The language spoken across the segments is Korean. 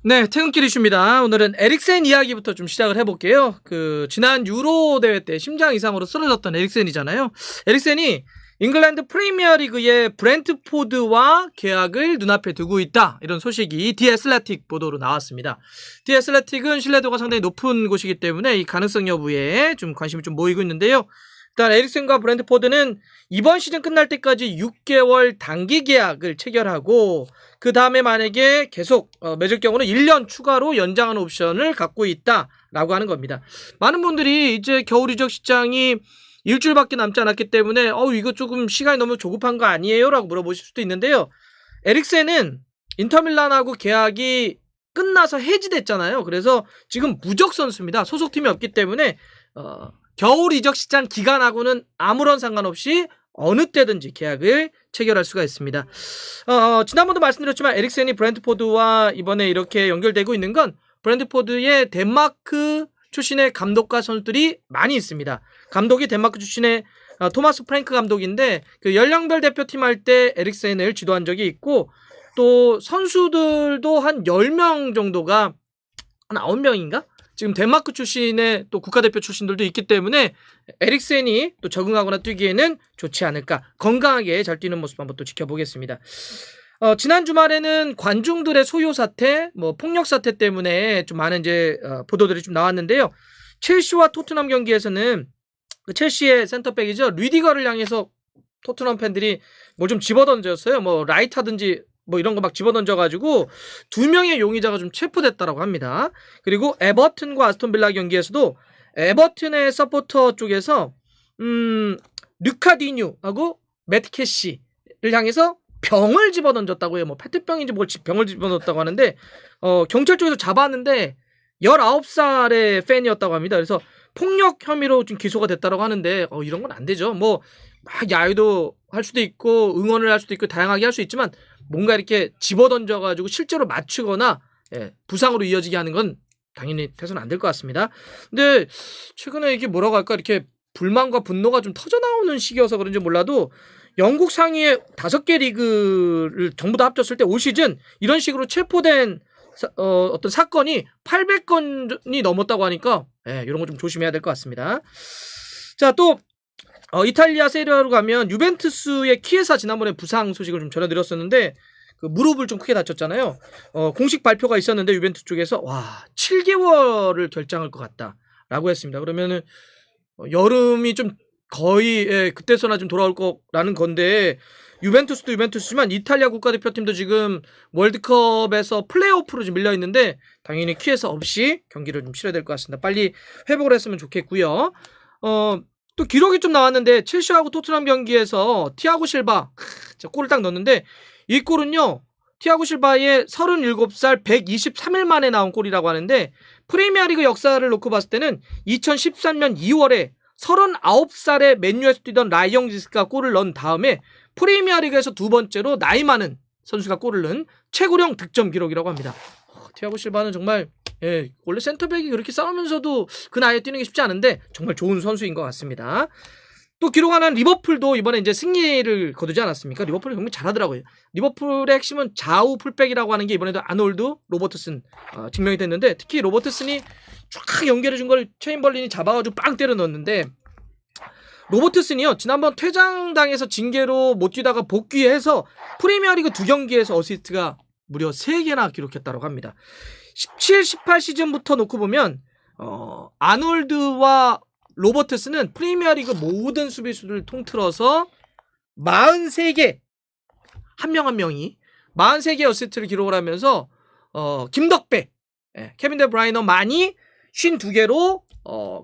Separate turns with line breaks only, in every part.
네, 퇴근길 이슈입니다. 오늘은 에릭센 이야기부터 좀 시작을 해볼게요. 지난 유로 대회 때 심장 이상으로 쓰러졌던 에릭센이잖아요. 에릭센이 잉글랜드 프리미어리그의 브렌트포드와 계약을 눈앞에 두고 있다. 이런 소식이 디 애슬레틱 보도로 나왔습니다. 디 애슬레틱은 신뢰도가 상당히 높은 곳이기 때문에 이 가능성 여부에 좀 관심이 좀 모이고 있는데요. 일단 에릭센과 브렌트포드는 이번 시즌 끝날 때까지 6개월 단기 계약을 체결하고 그 다음에 만약에 계속 맺을 경우는 1년 추가로 연장하는 옵션을 갖고 있다라고 하는 겁니다. 많은 분들이 이제 겨울 이적 시장이 일주일밖에 남지 않았기 때문에 이거 조금 시간이 너무 조급한 거 아니에요? 라고 물어보실 수도 있는데요. 에릭센은 인터밀란하고 계약이 끝나서 해지됐잖아요. 그래서 지금 무적 선수입니다. 소속팀이 없기 때문에 겨울 이적 시장 기간하고는 아무런 상관없이 어느 때든지 계약을 체결할 수가 있습니다. 지난번도 말씀드렸지만 에릭센이 브렌트포드와 이번에 이렇게 연결되고 있는 건 브렌트포드의 덴마크 출신의 감독과 선수들이 많이 있습니다. 감독이 덴마크 출신의 토마스 프랭크 감독인데 그 연령별 대표팀 할 때 에릭센을 지도한 적이 있고 또 선수들도 한 10명 정도가 한 9명인가? 지금 덴마크 출신의 또 국가대표 출신들도 있기 때문에 에릭센이 또 적응하거나 뛰기에는 좋지 않을까. 건강하게 잘 뛰는 모습 한번 또 지켜보겠습니다. 지난 주말에는 관중들의 소요 사태, 폭력 사태 때문에 좀 많은 이제 보도들이 좀 나왔는데요. 첼시와 토트넘 경기에서는 그 첼시의 센터백이죠. 리디거를 향해서 토트넘 팬들이 뭘 좀 집어던졌어요. 라이트 하든지 이런 거 막 집어던져가지고 2명의 용의자가 좀 체포됐다라고 합니다. 그리고 에버튼과 아스톤빌라 경기에서도 에버튼의 서포터 쪽에서 르카디뉴하고 매트 캐시를 향해서 병을 집어던졌다고 해요. 페트병인지 병을 집어넣었다고 하는데 경찰 쪽에서 잡았는데 19살의 팬이었다고 합니다. 그래서 폭력 혐의로 좀 기소가 됐다고 하는데 이런 건 안 되죠. 막 야유도 할 수도 있고 응원을 할 수도 있고 다양하게 할 수 있지만 뭔가 이렇게 집어던져가지고 실제로 맞추거나 부상으로 이어지게 하는 건 당연히 해서는 안 될 것 같습니다. 근데 최근에 이게 뭐라고 할까 이렇게 불만과 분노가 좀 터져나오는 시기여서 그런지 몰라도 영국 상위의 5개 리그를 전부 다 합쳤을 때 올 시즌 이런 식으로 체포된 어떤 사건이 800건이 넘었다고 하니까 이런 거 좀 조심해야 될 것 같습니다. 자, 또 이탈리아 세리아로 가면 유벤투스의 키에사 지난번에 부상 소식을 좀 전해드렸었는데 그 무릎을 좀 크게 다쳤잖아요. 공식 발표가 있었는데 유벤투스 쪽에서 7개월을 결장할 것 같다라고 했습니다. 그러면은 여름이 좀 거의 그때서나 좀 돌아올 거라는 건데 유벤투스도 유벤투스지만 이탈리아 국가대표팀도 지금 월드컵에서 플레이오프로 좀 밀려 있는데 당연히 키에사 없이 경기를 좀 치러야 될 것 같습니다. 빨리 회복을 했으면 좋겠고요. 또 기록이 좀 나왔는데 첼시하고 토트넘 경기에서 티아고 실바 골을 딱 넣었는데 이 골은요 티아고 실바의 37살 123일 만에 나온 골이라고 하는데 프리미어리그 역사를 놓고 봤을 때는 2013년 2월에 39살의 맨유에서 뛰던 라이언 기스가 골을 넣은 다음에 프리미어리그에서 두 번째로 나이 많은 선수가 골을 넣은 최고령 득점 기록이라고 합니다. 티아고 실바는 정말 원래 센터백이 그렇게 싸우면서도 그 나이에 뛰는 게 쉽지 않은데 정말 좋은 선수인 것 같습니다. 또 기록하는 리버풀도 이번에 이제 승리를 거두지 않았습니까? 리버풀이 정말 잘하더라고요. 리버풀의 핵심은 좌우 풀백이라고 하는 게 이번에도 아놀드, 로버트슨 증명이 됐는데 특히 로버트슨이 쫙 연결해준 걸 체인벌린이 잡아가지고 빵 때려 넣었는데 로버트슨이요 지난번 퇴장당해서 징계로 못 뛰다가 복귀해서 프리미어리그 2경기에서 어시스트가 무려 3개나 기록했다고 합니다. 17, 18 시즌부터 놓고 보면 아놀드와 로버트스는 프리미어리그 모든 수비수를 통틀어서 43개 한 명 한 명이 43개 어시스트를 기록을 하면서 김덕배, 케빈 데 브라이너만이 52개로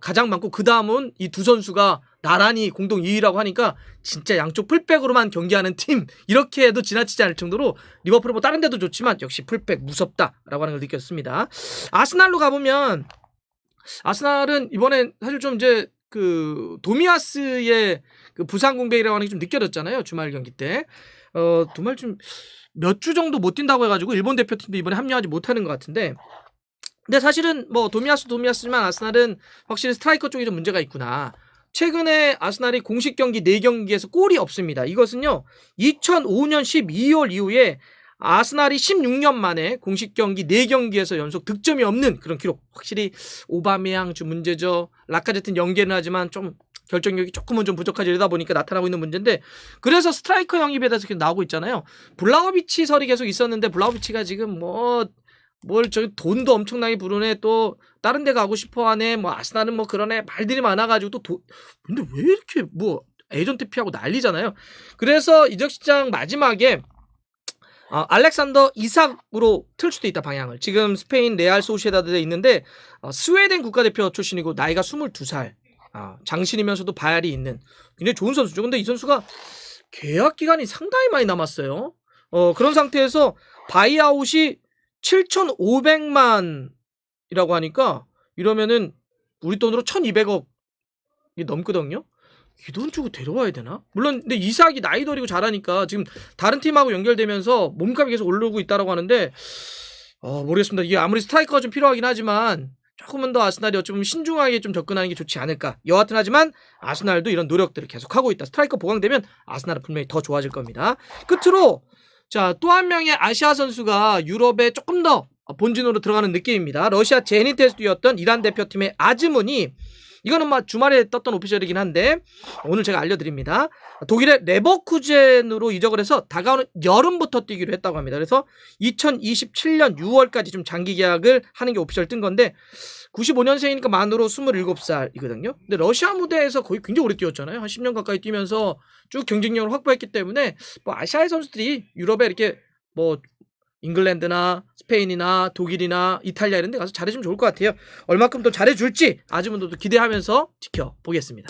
가장 많고 그 다음은 이 두 선수가 나란히 공동 2위라고 하니까 진짜 양쪽 풀백으로만 경기하는 팀 이렇게 해도 지나치지 않을 정도로 리버풀은 다른 데도 좋지만 역시 풀백 무섭다라고 하는 걸 느꼈습니다. 아스날로 가보면 아스날은 이번에 사실 좀 이제 그 도미아스의 그 부상 공백이라고 하는 게 좀 느껴졌잖아요. 주말 경기 때 정말 좀 몇 주 정도 못 뛴다고 해가지고 일본 대표팀도 이번에 합류하지 못하는 것 같은데 근데 사실은 도미아스지만 아스날은 확실히 스트라이커 쪽에 좀 문제가 있구나. 최근에 아스날이 공식 경기 4경기에서 골이 없습니다. 이것은요 2005년 12월 이후에 아스날이 16년 만에 공식 경기 4경기에서 연속 득점이 없는 그런 기록. 확실히 오바메양 좀 문제죠. 라카제트는 연계는 하지만 좀 결정력이 조금은 좀 부족하지 이러다 보니까 나타나고 있는 문제인데, 그래서 스트라이커 영입에 대해서 계속 나오고 있잖아요. 블라우비치 설이 계속 있었는데 블라우비치가 지금 저기 돈도 엄청나게 부르네, 또 다른 데 가고 싶어 하네, 뭐 아스날은 뭐 그러네, 말들이 많아가지고 근데 왜 이렇게 에이전트 피하고 난리잖아요. 그래서 이적 시장 마지막에 알렉산더 이삭으로 틀 수도 있다, 방향을. 지금 스페인 레알 소시에다드에 있는데 스웨덴 국가대표 출신이고 나이가 22살. 장신이면서도 발이 있는 굉장히 좋은 선수죠. 근데 이 선수가 계약 기간이 상당히 많이 남았어요. 그런 상태에서 바이아웃이 7,500만이라고 하니까 이러면은 우리 돈으로 1,200억이 넘거든요. 이 돈 주고 데려와야 되나? 물론 근데 이삭이 나이도 어리고 잘하니까 지금 다른 팀하고 연결되면서 몸값이 계속 오르고 있다라고 하는데 모르겠습니다. 이게 아무리 스트라이커가 좀 필요하긴 하지만 조금은 더 아스날이 어쩌면 신중하게 좀 접근하는 게 좋지 않을까. 여하튼 하지만 아스날도 이런 노력들을 계속하고 있다. 스트라이커 보강되면 아스날은 분명히 더 좋아질 겁니다. 끝으로 자, 또 한 명의 아시아 선수가 유럽에 조금 더 본진으로 들어가는 느낌입니다. 러시아 제니트에서 뛰었던 이란 대표팀의 아즈문이, 이거는 주말에 떴던 오피셜이긴 한데 오늘 제가 알려드립니다. 독일의 레버쿠젠으로 이적을 해서 다가오는 여름부터 뛰기로 했다고 합니다. 그래서 2027년 6월까지 좀 장기 계약을 하는 게 오피셜 뜬 건데 95년생이니까 만으로 27살이거든요. 근데 러시아 무대에서 거의 굉장히 오래 뛰었잖아요. 한 10년 가까이 뛰면서 쭉 경쟁력을 확보했기 때문에 아시아의 선수들이 유럽에 이렇게 잉글랜드나 스페인이나 독일이나 이탈리아 이런 데 가서 잘해주면 좋을 것 같아요. 얼마큼 더 잘해줄지 아즈문도 기대하면서 지켜보겠습니다.